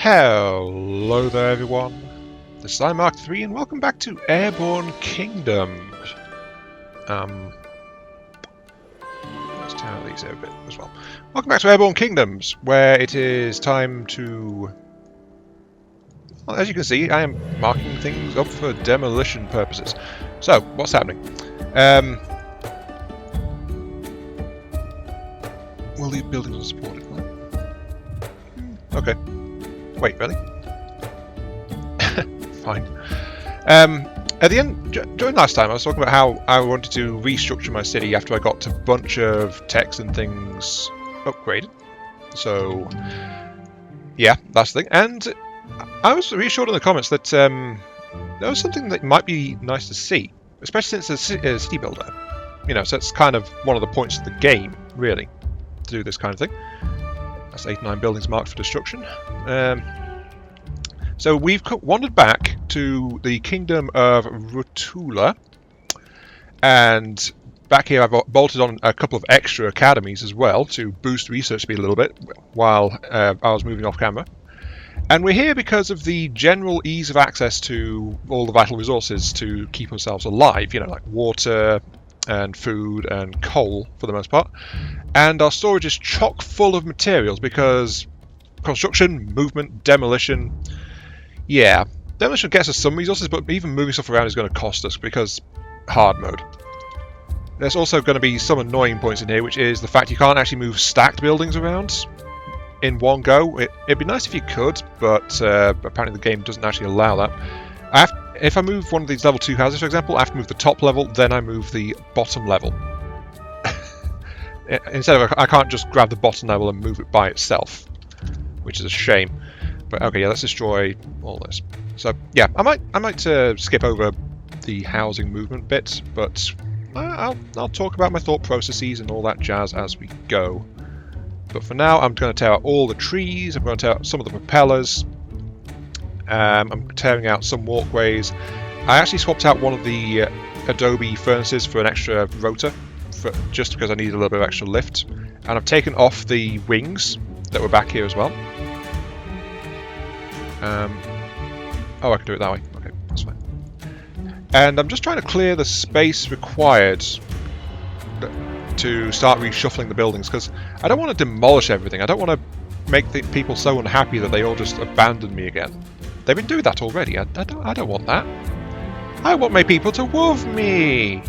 Hello there everyone, this is Mark 3 and welcome back to Airborne Kingdom. Let's turn out these a bit as well. Welcome back to Airborne Kingdoms, where it is time to... Well, as you can see, I am marking things up for demolition purposes. So, what's happening? Will the buildings unsupported? Okay. Wait, really? Fine. At the end, during last time, I was talking about how I wanted to restructure my city after I got a bunch of techs and things upgraded. So, yeah, that's the thing. And I was reassured in the comments that there was something that might be nice to see, especially since it's a city builder. You know, so it's kind of one of the points of the game, really, to do this kind of thing. That's 89 buildings marked for destruction. So we've wandered back to the Kingdom of Rutula, and back here I've bolted on a couple of extra academies as well to boost research speed a little bit while I was moving off camera. And we're here because of the general ease of access to all the vital resources to keep ourselves alive, you know, like water and food and coal for the most part. And our storage is chock full of materials because construction, movement, demolition... Yeah, demolition gets us some resources, but even moving stuff around is going to cost us because hard mode. There's also going to be some annoying points in here, which is the fact you can't actually move stacked buildings around in one go. It'd be nice if you could, but apparently the game doesn't actually allow that. If I move one of these level 2 houses, for example, I have to move the top level, then I move the bottom level. Instead of, I can't just grab the bottom level and move it by itself, which is a shame. But okay, yeah, let's destroy all this. So yeah, I might skip over the housing movement bit, but I'll talk about my thought processes and all that jazz as we go. But for now, I'm going to tear out all the trees. I'm going to tear out some of the propellers. I'm tearing out some walkways. I actually swapped out one of the adobe furnaces for an extra rotor, just because I needed a little bit of extra lift. And I've taken off the wings that were back here as well. Oh, I can do it that way. Okay, that's fine. And I'm just trying to clear the space required to start reshuffling the buildings, because I don't want to demolish everything. I don't want to make the people so unhappy that they all just abandon me again. They've been doing that already. I don't want that. I want my people to love me!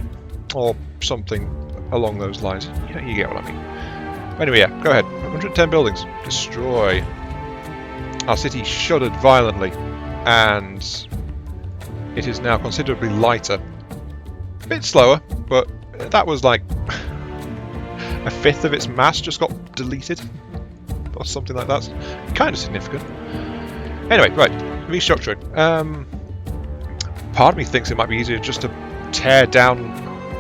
Or something along those lines. You get what I mean. But anyway, yeah, go ahead. 110 buildings. Destroy. Our city shuddered violently, and it is now considerably lighter. A bit slower, but that was like a fifth of its mass just got deleted, or something like that. Kind of significant. Anyway, right, restructuring. Part of me thinks it might be easier just to tear down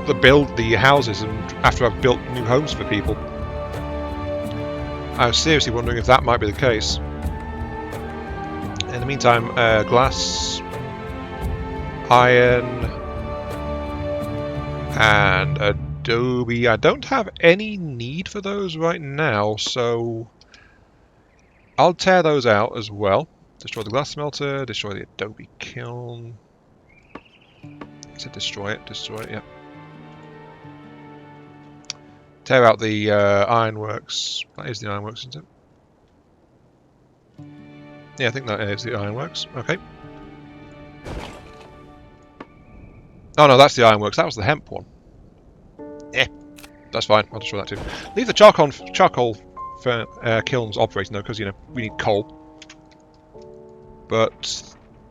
the houses, and after I've built new homes for people. I was seriously wondering if that might be the case. In the meantime, glass, iron, and adobe. I don't have any need for those right now, so I'll tear those out as well. Destroy the glass smelter, destroy the adobe kiln. It said destroy it, yeah. Tear out the ironworks. That is the ironworks, isn't it? Yeah, I think that is the ironworks. Okay. Oh no, that's the ironworks. That was the hemp one. Yeah, that's fine. I'll destroy that too. Leave the charcoal kilns operating though, because you know we need coal. But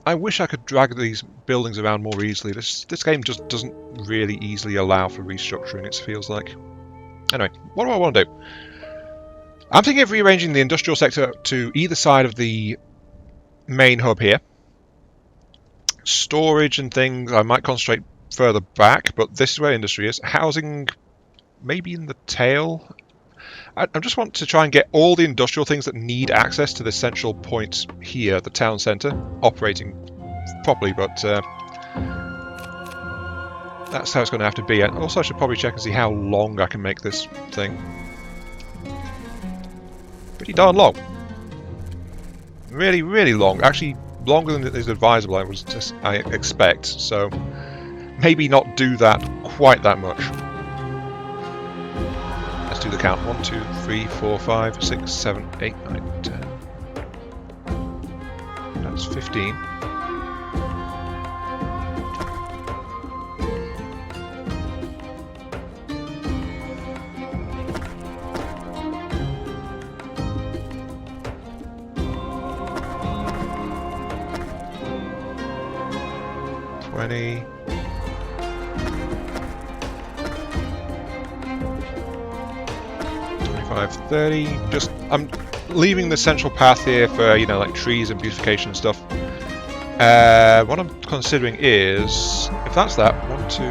I wish I could drag these buildings around more easily. This game just doesn't really easily allow for restructuring. It feels like. Anyway, what do I want to do? I'm thinking of rearranging the industrial sector to either side of the main hub here. Storage and things I might concentrate further back, but this is where industry is. Housing maybe in the tail. I just want to try and get all the industrial things that need access to the central point here, the town centre, operating properly, but that's how it's going to have to be. And also I should probably check and see how long I can make this thing. Pretty darn long. Really, really long. Actually, longer than is advisable, I expect. So maybe not do that quite that much. Let's do the count. 1, 2, 3, 4, 5, 6, 7, 8, 9, 10. That's 15. $20. 25, 30. Just I'm leaving the central path here for, you know, like trees and beautification and stuff. What I'm considering is, if that's that, 1, 2, 3,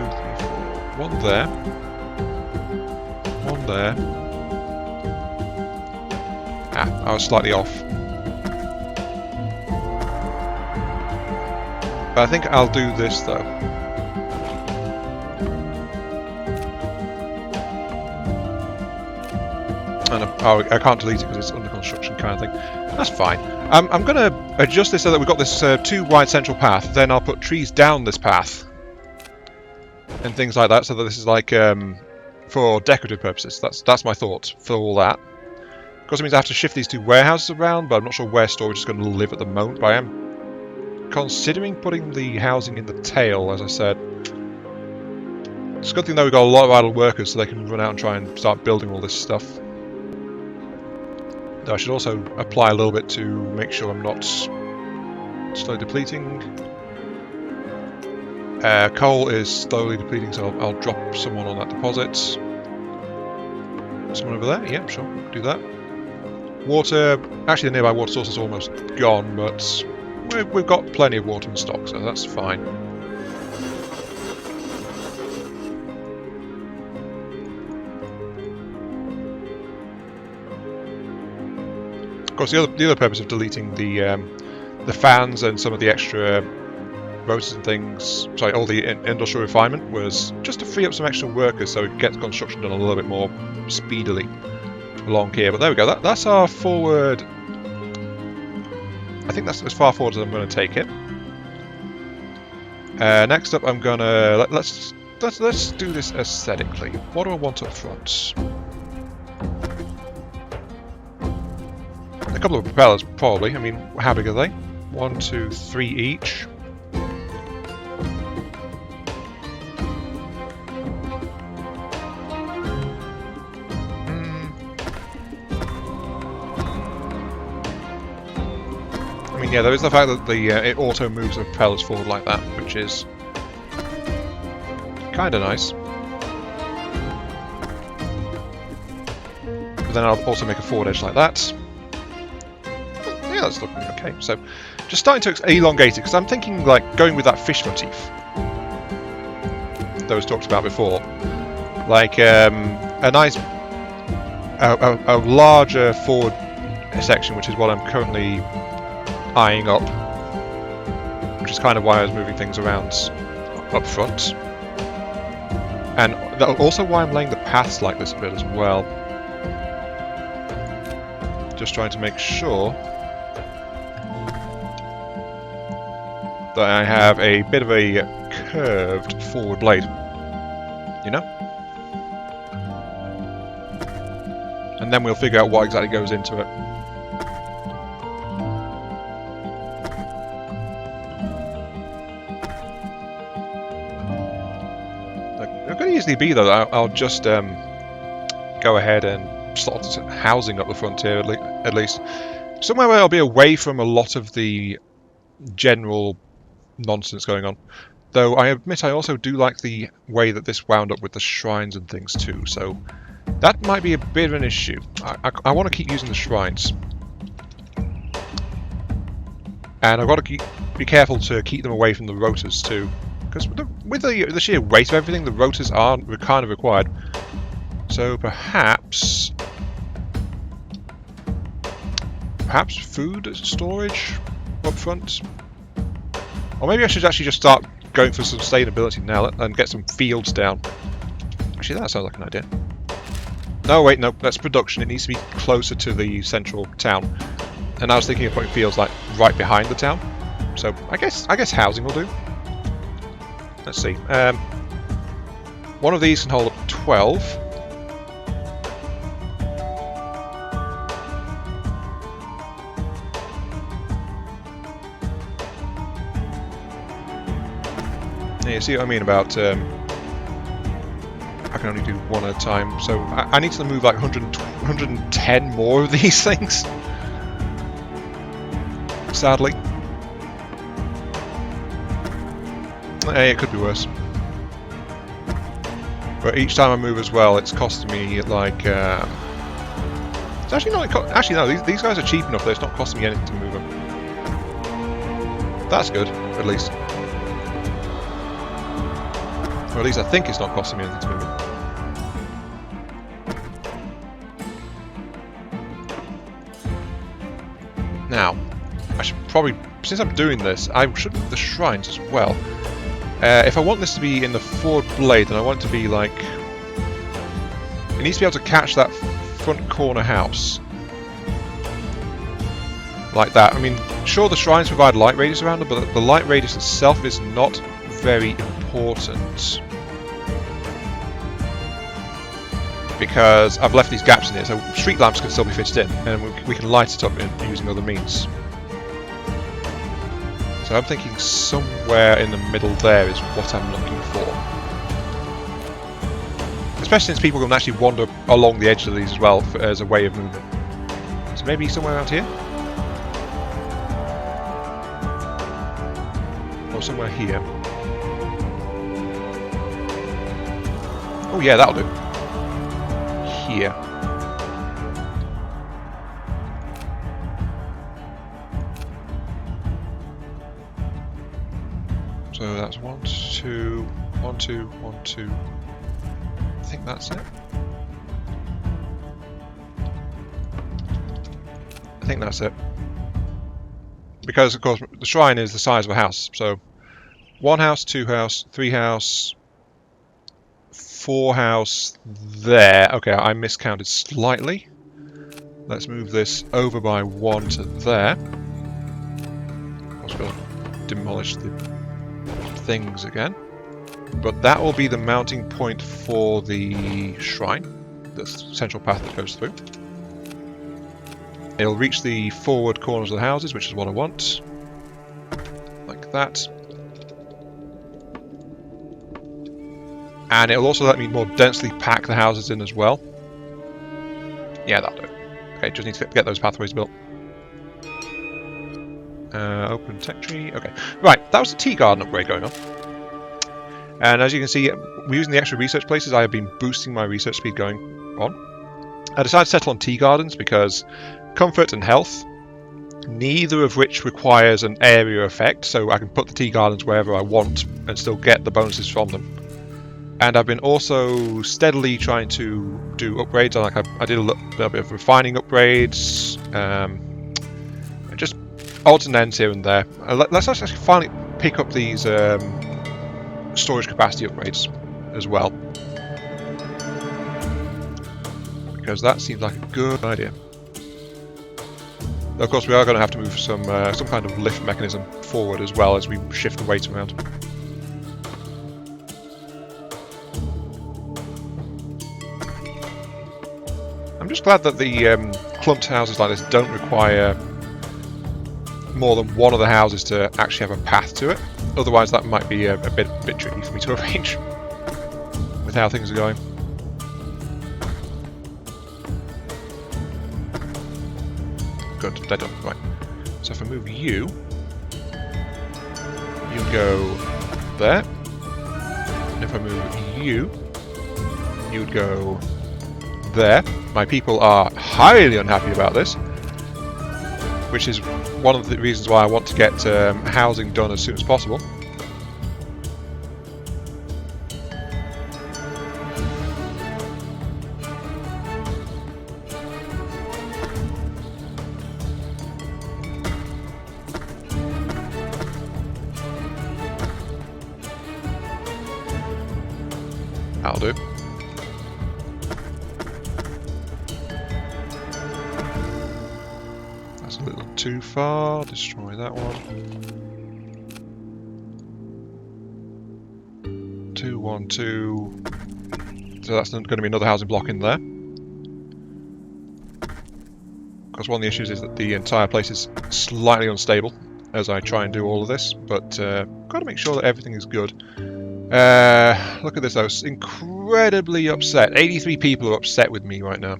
4, 1 there, 1 there. I was slightly off. But I think I'll do this though. And I can't delete it because it's under construction kind of thing. That's fine. I'm going to adjust this so that we've got this 2 wide central path. Then I'll put trees down this path and things like that, so that this is like for decorative purposes. That's my thought for all that. Of course, it means I have to shift these 2 warehouses around, but I'm not sure where storage is going to live at the moment. But I am considering putting the housing in the tail, as I said. It's a good thing though we've got a lot of idle workers, so they can run out and try and start building all this stuff. I should also apply a little bit to make sure I'm not slowly depleting. Coal is slowly depleting, so I'll drop someone on that deposit. Someone over there? Yeah, sure, do that. Water, actually the nearby water source is almost gone, but we've got plenty of water in stock, so that's fine. Of course, the other purpose of deleting the fans and some of the extra rotors and things, sorry, all the industrial refinement, was just to free up some extra workers so we can get the construction done a little bit more speedily along here. But there we go. That's our forward. I think that's as far forward as I'm going to take it. Next up, I'm gonna let's do this aesthetically. What do I want up front? A couple of propellers, probably. I mean, how big are they? 1, 2, 3 each. I mean, yeah, there is the fact that it auto moves the propellers forward like that, which is kind of nice. But then I'll also make a forward edge like that. Yeah, that's looking okay. So, just starting to elongate it, because I'm thinking like going with that fish motif that was talked about before, like a nice, a larger forward section, which is what I'm currently eyeing up, which is kind of why I was moving things around up front, and also why I'm laying the paths like this a bit as well. Just trying to make sure that I have a bit of a curved forward blade, you know? And then we'll figure out what exactly goes into it. It could easily be though that I'll just go ahead and slot housing up the frontier at least. Somewhere where I'll be away from a lot of the general nonsense going on. Though I admit I also do like the way that this wound up with the shrines and things too, so that might be a bit of an issue. I want to keep using the shrines. And I've got to be careful to keep them away from the rotors too. Because with the sheer weight of everything, the rotors are kind of required. So perhaps food storage up front? Or maybe I should actually just start going for sustainability now and get some fields down. Actually, that sounds like an idea. No, wait, no, that's production. It needs to be closer to the central town. And I was thinking of putting fields like right behind the town. So I guess housing will do. Let's see. One of these can hold up 12. Yeah, you see what I mean about I can only do one at a time, so I need to move like 110 more of these things. Sadly. Hey, it could be worse. But each time I move as well, it's costing me like... it's actually not... Actually, no, these guys are cheap enough that it's not costing me anything to move them. That's good, at least. Or at least I think it's not costing me anything to move them. Now, I should probably... Since I'm doing this, I should move the shrines as well. If I want this to be in the forward blade, then I want it to be like... It needs to be able to catch that front corner house. Like that. I mean, sure, the shrines provide light radius around them, but the light radius itself is not very important. Because I've left these gaps in here, so street lamps can still be fitted in, and we can light it up using other means. So I'm thinking somewhere in the middle there is what I'm looking for. Especially since people can actually wander along the edge of these as well as a way of movement. So maybe somewhere around here? Or somewhere here. Oh yeah, that'll do. Here. So that's 1, 2, 1, 2, 1, 2. I think that's it. I think that's it. Because of course the shrine is the size of a house. So 1 house, 2 house, 3 house, 4 house there. Okay, I miscounted slightly. Let's move this over by 1 to there. I was going to demolish the things again, but that will be the mounting point for the shrine, the central path that goes through. It'll reach the forward corners of the houses, which is what I want, like that, and it'll also let me more densely pack the houses in as well. Yeah, that'll do. Okay, just need to get those pathways built. Open tech tree. Okay, right. That was the tea garden upgrade going on. And as you can see, we're using the extra research places. I have been boosting my research speed going on. I decided to settle on tea gardens because comfort and health, neither of which requires an area effect, so I can put the tea gardens wherever I want and still get the bonuses from them. And I've been also steadily trying to do upgrades. Like I did a little bit of refining upgrades. Just odds and ends here and there. Let's actually finally pick up these storage capacity upgrades as well, because that seems like a good idea. Of course, we are going to have to move some kind of lift mechanism forward as well as we shift the weight around. I'm just glad that the clumped houses like this don't require more than one of the houses to actually have a path to it. Otherwise that might be a bit tricky for me to arrange with how things are going. Good, they're done. Right. So if I move you, you go there. And if I move you, you'd go there. My people are highly unhappy about this, which is one of the reasons why I want to get housing done as soon as possible. That'll do. That's a little too far. Destroy that one. 2, 1, 2. So that's going to be another housing block in there. Because one of the issues is that the entire place is slightly unstable as I try and do all of this, but got to make sure that everything is good. Look at this, I was incredibly upset. 83 people are upset with me right now.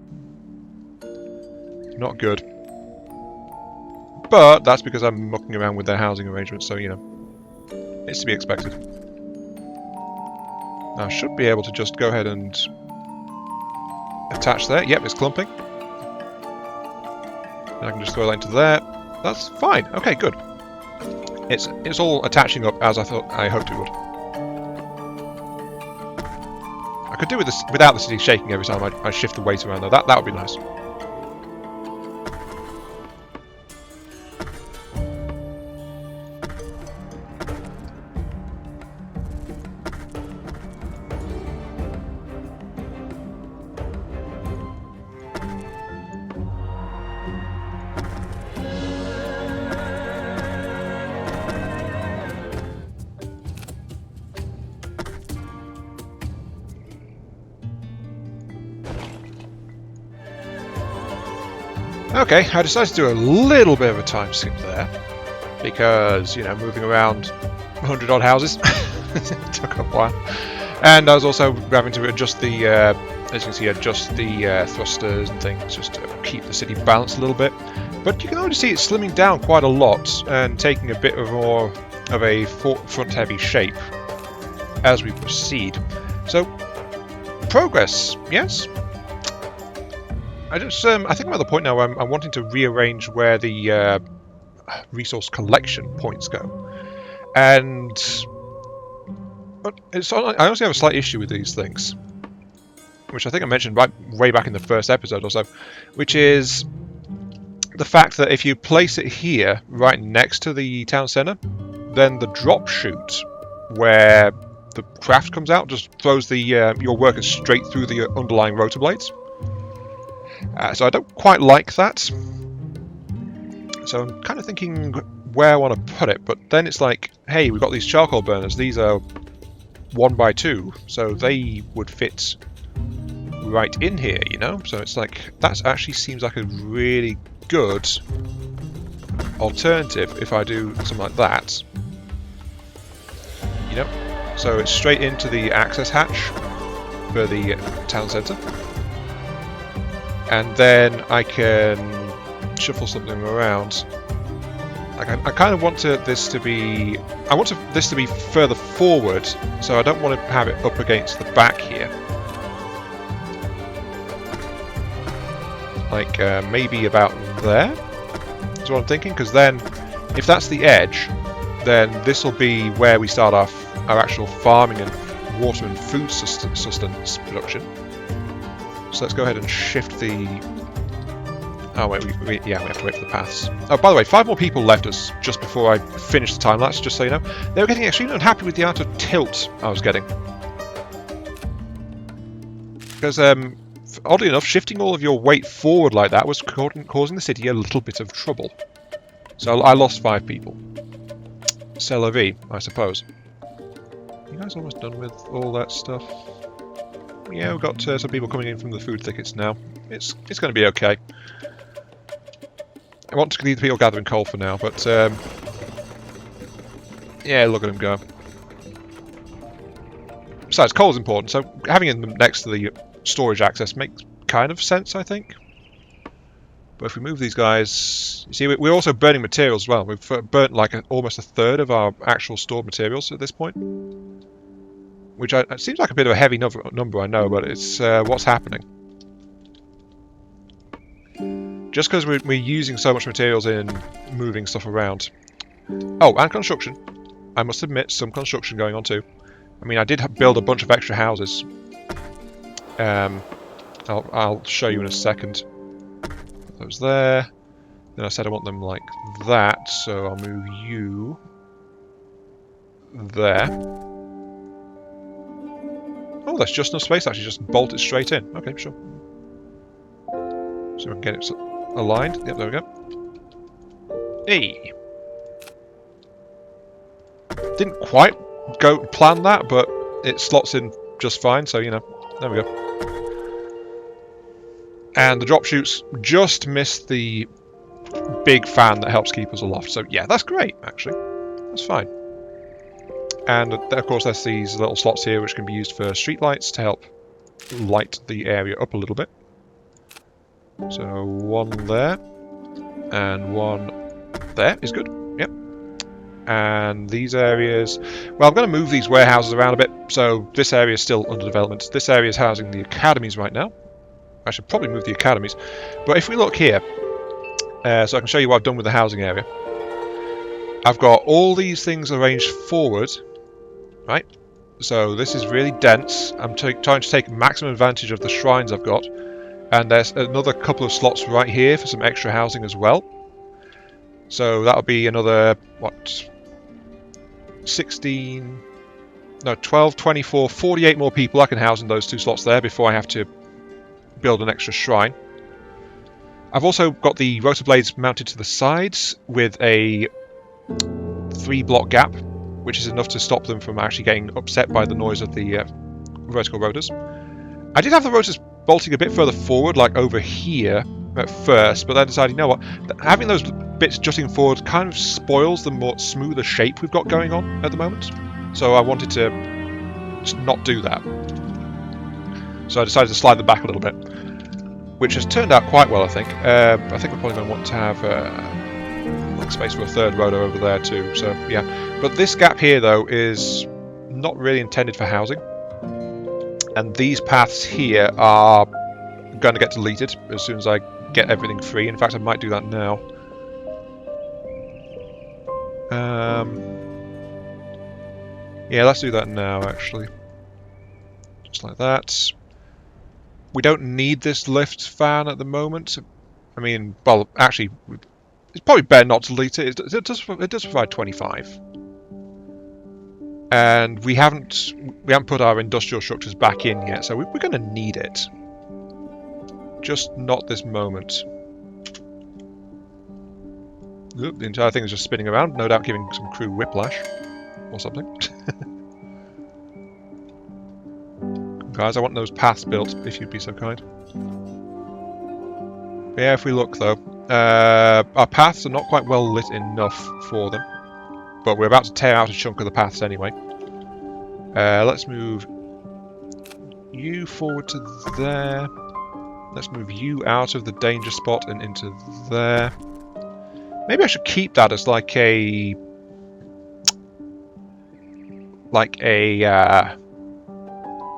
Not good. But that's because I'm mucking around with their housing arrangements, so, you know, it's to be expected. Now, I should be able to just go ahead and attach there. Yep, it's clumping. And I can just throw that into there. That's fine. Okay, good. It's all attaching up as I hoped it would. I could do with this without the city shaking every time I shift the weight around though. That would be nice. Okay, I decided to do a little bit of a time skip there because, you know, moving around 100 odd houses took a while, and I was also having to adjust the, as you can see, adjust the thrusters and things just to keep the city balanced a little bit. But you can already see it's slimming down quite a lot and taking a bit of more of a front-heavy shape as we proceed. So, progress, yes. I think I'm at the point now where I'm wanting to rearrange where the resource collection points go, and but I honestly have a slight issue with these things, which I think I mentioned way back in the first episode or so, which is the fact that if you place it here, right next to the town centre, then the drop chute where the craft comes out just throws the your workers straight through the underlying rotor blades. So I don't quite like that. So I'm kind of thinking where I want to put it, but then it's like, hey, we've got these charcoal burners. These are 1x2, so they would fit right in here, you know? So it's like, that actually seems like a really good alternative if I do something like that. You know? So it's straight into the access hatch for the town centre. And then I can shuffle something around. Like I kind of want this to be further forward, so I don't want to have it up against the back here. Like maybe about there is what I'm thinking, because then if that's the edge, then this will be where we start off our actual farming and water and food sustenance production. So let's go ahead and shift the... Oh wait, we have to wait for the paths. Oh, by the way, 5 more people left us just before I finished the time lapse, just so you know. They were getting extremely unhappy with the amount of tilt I was getting. Because, oddly enough, shifting all of your weight forward like that was causing the city a little bit of trouble. So I lost 5 people. C'est la vie, I suppose. You guys almost done with all that stuff? Yeah, we've got some people coming in from the food thickets now. It's going to be okay. I want to leave the people gathering coal for now, but yeah, look at them go. Besides, coal is important, so having them next to the storage access makes kind of sense, I think. But if we move these guys, you see, we're also burning materials as well. We've burnt like almost a third of our actual stored materials at this point. Which it seems like a bit of a heavy number, I know, but it's what's happening. Just because we're using so much materials in moving stuff around. Oh, and construction. I must admit, some construction going on too. I mean, I did build a bunch of extra houses. I'll show you in a second. Put those there. Then I said I want them like that, so I'll move you there. Oh, that's just enough space actually, just bolt it straight in. Okay, sure. So we can get it aligned. Yep, there we go. Hey. Didn't quite plan that, but it slots in just fine, so, you know, there we go. And the drop chutes just missed the big fan that helps keep us aloft. So, yeah, that's great, actually. That's fine. And, of course, there's these little slots here which can be used for streetlights to help light the area up a little bit. So, one there. And one there is good. Yep. And these areas... Well, I'm going to move these warehouses around a bit. So, this area is still under development. This area is housing the academies right now. I should probably move the academies. But if we look here, so I can show you what I've done with the housing area. I've got all these things arranged forward, right? So this is really dense. I'm trying to take maximum advantage of the shrines I've got. And there's another couple of slots right here for some extra housing as well. So that'll be another, what, 16... No, 12, 24, 48 more people I can house in those two slots there before I have to build an extra shrine. I've also got the rotor blades mounted to the sides with a 3-block gap, which is enough to stop them from actually getting upset by the noise of the vertical rotors. I did have the rotors bolting a bit further forward, like over here at first, but then decided, you know what, having those bits jutting forward kind of spoils the more smoother shape we've got going on at the moment. So I wanted to just not do that. So I decided to slide them back a little bit, which has turned out quite well, I think. I think we're probably going to want to have space for a third rotor over there too, so yeah. But this gap here, though, is not really intended for housing. And these paths here are going to get deleted as soon as I get everything free. In fact, I might do that now. Yeah, let's do that now, actually. Just like that. We don't need this lift fan at the moment. I mean, well, actually, it's probably better not to delete it. It does provide 25. And we haven't put our industrial structures back in yet, so we're going to need it. Just not this moment. Oop, the entire thing is just spinning around, no doubt giving some crew whiplash or something. Guys, I want those paths built, if you'd be so kind. But yeah, if we look though, our paths are not quite well lit enough for them. But we're about to tear out a chunk of the paths anyway. Let's move you forward to there. Let's move you out of the danger spot and into there. Maybe I should keep that as like a...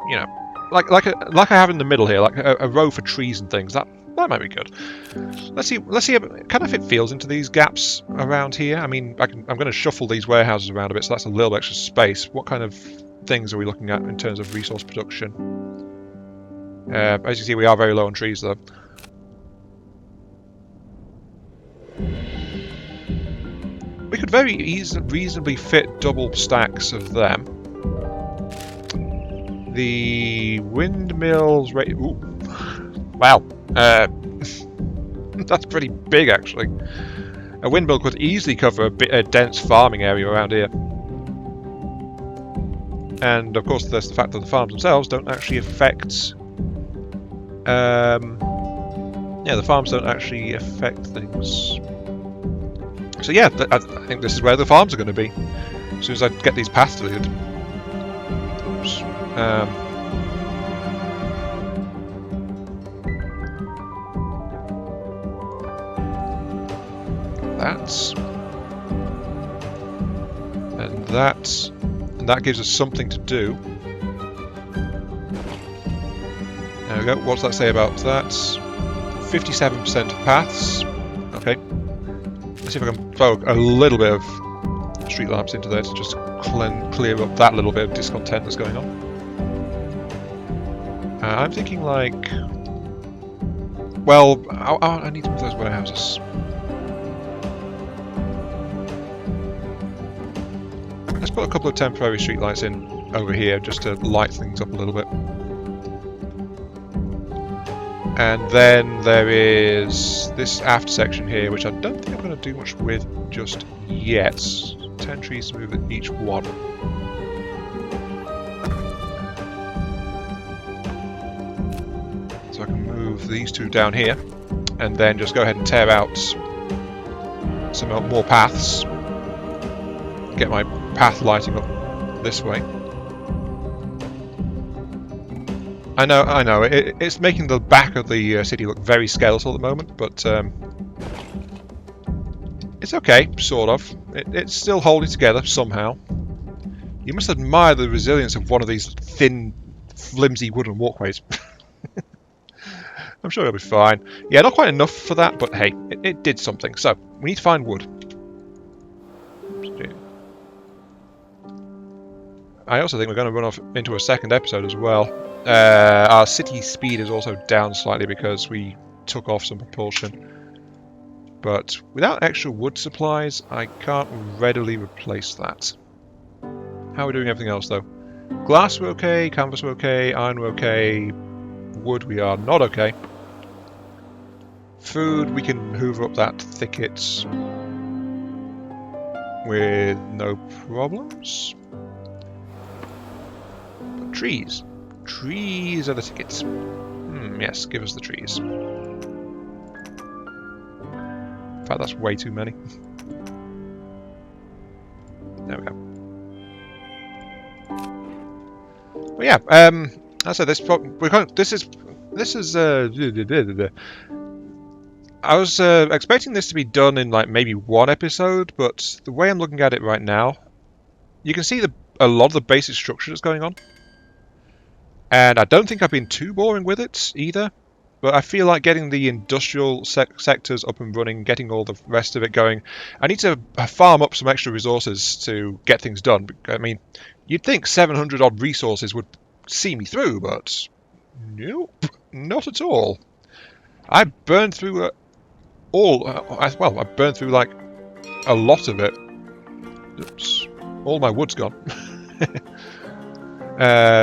you know, like I have in the middle here, like a row for trees and things. That might be good. Let's see kind of if it feels into these gaps around here. I mean, I'm going to shuffle these warehouses around a bit, so that's a little bit extra space. What kind of things are we looking at in terms of resource production? As you see, we are very low on trees, though. We could very reasonably fit double stacks of them. The windmills... Ooh. Wow. That's pretty big, actually. A windmill could easily cover a dense farming area around here. And, of course, there's the fact that the farms themselves don't actually affect... yeah, the farms don't actually affect things. So, yeah, I think this is where the farms are going to be. As soon as I get these paths deleted. Oops. And that gives us something to do. There we go. What's that say about that? 57% paths. Okay. Let's see if I can throw a little bit of street lamps into there to just clear up that little bit of discontent that's going on. I'm thinking like... Well, I need to move those warehouses. Let's put a couple of temporary streetlights in over here just to light things up a little bit. And then there is this after section here, which I don't think I'm going to do much with just yet. 10 trees to move at each one. So I can move these two down here, and then just go ahead and tear out some more paths. Get my path lighting up this way. I know. It's making the back of the city look very skeletal at the moment, but it's okay, sort of. It's still holding together somehow. You must admire the resilience of one of these thin, flimsy wooden walkways. I'm sure it'll be fine. Yeah, not quite enough for that, but hey, it did something. So, we need to find wood. I also think we're going to run off into a second episode as well. Our city speed is also down slightly because we took off some propulsion. But without extra wood supplies, I can't readily replace that. How are we doing everything else though? Glass we're okay, canvas we're okay, iron we're okay, wood we are not okay. Food, we can hoover up that thicket with no problems. But trees. Trees are the tickets. Yes, give us the trees. In fact, that's way too many. There we go. Well, yeah. I said this. I was expecting this to be done in like maybe one episode, but the way I'm looking at it right now, you can see a lot of the basic structure that's going on. And I don't think I've been too boring with it either, but I feel like getting the industrial sectors up and running, getting all the rest of it going, I need to farm up some extra resources to get things done. I mean, you'd think 700 odd resources would see me through, but nope, not at all. I burned through I burned through like a lot of it. Oops, all my wood's gone.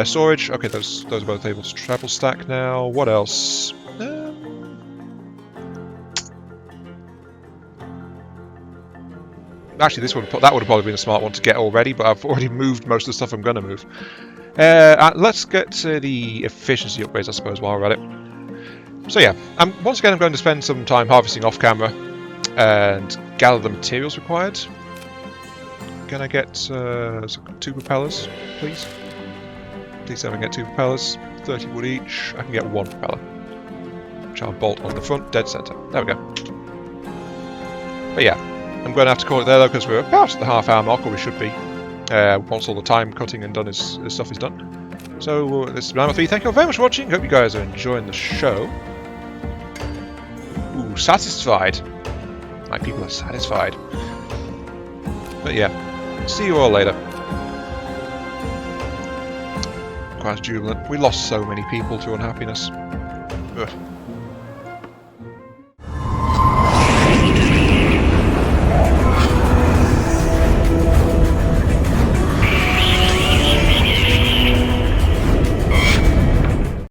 Storage. Okay, those are both able to travel stack now. What else? Actually, that would have probably been a smart one to get already, but I've already moved most of the stuff I'm going to move. Let's get to the efficiency upgrades, I suppose, while we're at it. So yeah, once again, I'm going to spend some time harvesting off camera and gather the materials required. Can I get 2 propellers, please? Please let me get 2 propellers, 30 wood each. I can get 1 propeller, which I'll bolt on the front, dead center. There we go. But yeah, I'm going to have to call it there though, because we're about at the half-hour mark, or we should be, once all the time cutting and done stuff is done. So this is Number 3. Thank you all very much for watching. Hope you guys are enjoying the show. Ooh, satisfied. My people are satisfied. But yeah, see you all later. Quite jubilant. We lost so many people to unhappiness. Ugh.